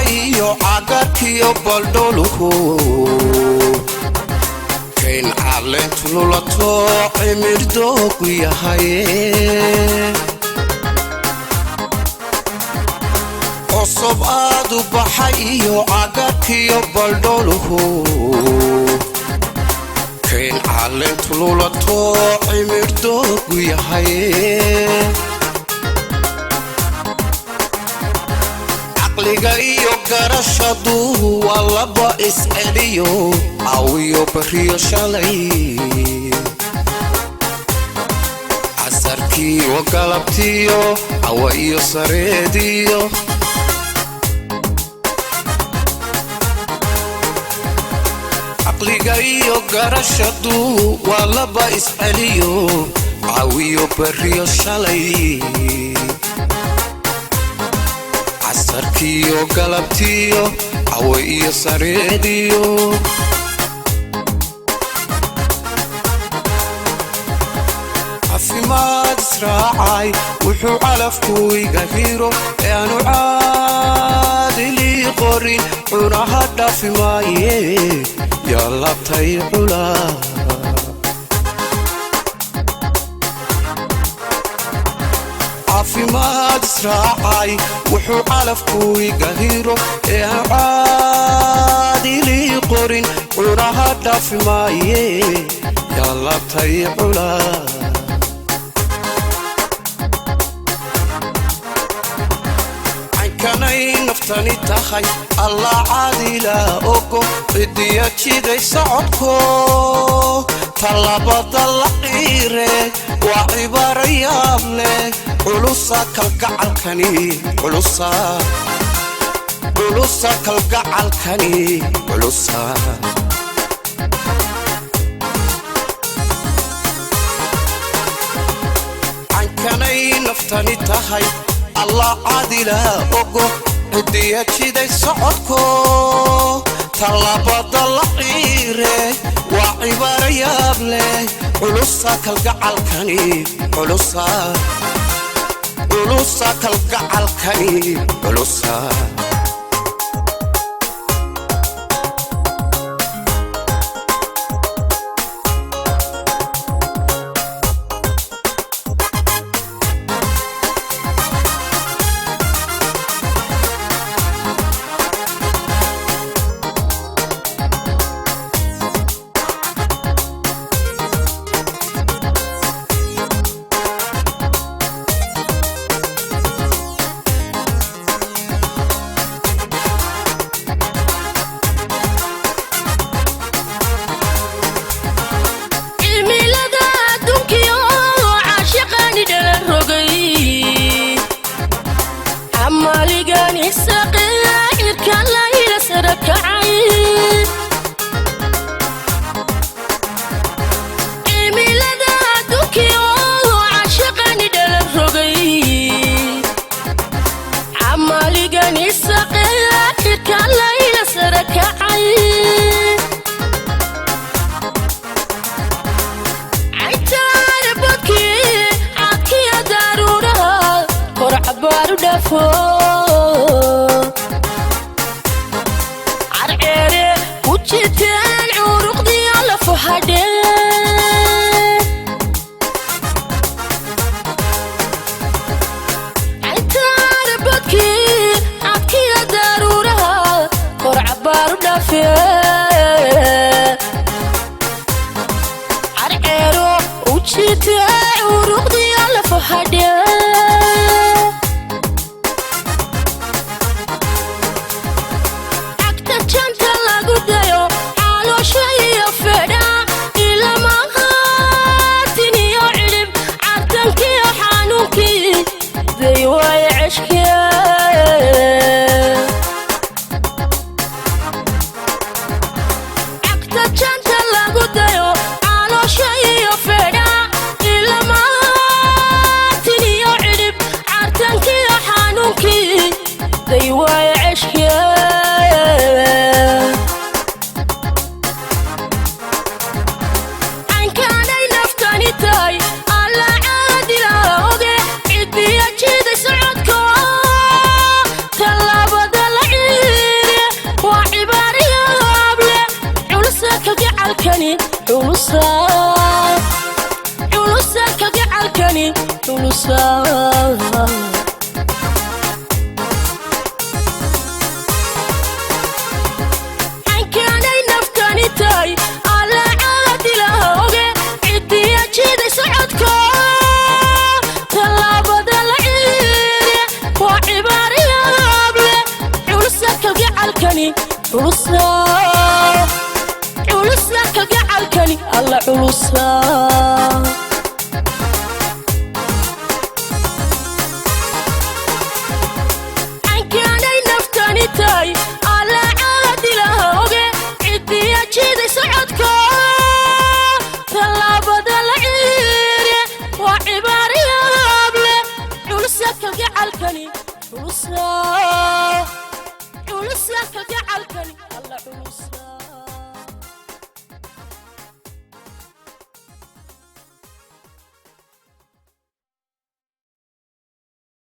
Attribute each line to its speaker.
Speaker 1: baxayo cagarkiyo baldholuhu kayn caleentu lulato cimirdoogu yahay cusub aad u baxayo cagarkiyo baldholuhu kayn caleentu lulato cimirdoogu yahay caqliga iyo garashadu waa laba isceliyo awiyo bariyo shalay casarkiyo galabtiyo awa iyo sareediyo caqliga iyo garashadu waa laba isceliyo awiyo bariyo shalay casarkiyo galabtiyo awa iyo sareediyo caafimaad israacay wuxuu calafku iga hiro ee aanu caadilii qorin cunaha dhaafi maaye yaa labtay culaa caafimaad israacay wuxuu calafku iga hiro ee aan caadilii qorin cunaha dhaafi maaye yaa labtay culaa cankanay naftani tahay allah caadila ogo cidiya jiday socodko talabada la qiire waa cibaaro yaab leh culusa kalgacalkani culusa kalgacalkani culusa cankanay naftani tahay allah caadila ogo cidiya jiday socodko talabada la qiire waa cibaaro yaab leh culusa kalgacalkani culusa kalgacalkani culusa
Speaker 2: على شيء فدا إلا ما تني يعلم kalgacalkani culusaa ankanay naftani tahay alla caadilahooge cidiya jiday socodko tallaabada la ciire waa cibaariyaab leh culusa kalgacalkani culusaa culusa kalgacalkani alla culusaa